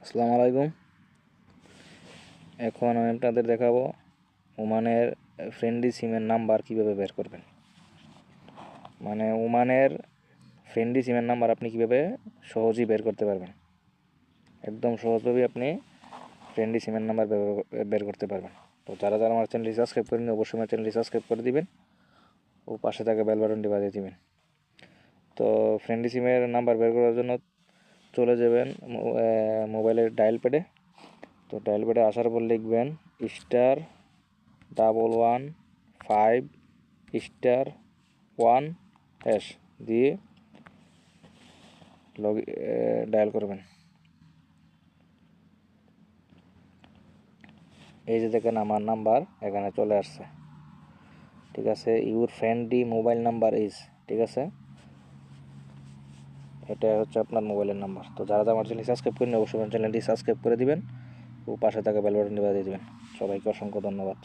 আসসালামু আলাইকুম। এখন আমি আপনাদের দেখাবো ওমানের ফ্রেন্ডলি সিমের নাম্বার কিভাবে বের করবেন। মানে ওমানের ফ্রেন্ডলি সিমের নাম্বার আপনি কিভাবে সহজেই বের করতে পারবেন। একদম সহজভাবে আপনি ফ্রেন্ডলি সিমের নাম্বার বের করতে পারবেন। তো যারা যারা আমার চ্যানেলটি সাবস্ক্রাইব করেন অবশ্যই আমার চ্যানেলটি সাবস্ক্রাইব করে দিবেন ও পাশে থাকা বেল বাটনটি বাজিয়ে দিবেন। তো ফ্রেন্ডলি সিমের নাম্বার বের করার জন্য চলে যাবেন মোবাইলের ডায়াল প্যাডে। তো ডায়াল প্যাডে আসার পর লিখবেন *115*1# দিয়ে ডায়াল করবেন। এই যে দেখেন আমার নাম্বার এখানে চলে আসছে, ঠিক আছে। Your friendly mobile number is, ঠিক আছে, এটা হচ্ছে আপনার মোবাইলের নাম্বার। তো যারা আমার চ্যানেলটি সাবস্ক্রাইব করেন অবশ্যই আমার চ্যানেলটি সাবস্ক্রাইব করে দিবেন ও পাশে থাকা বেল বাটনটি বাজিয়ে দিবেন। সবাইকে অসংখ্য ধন্যবাদ।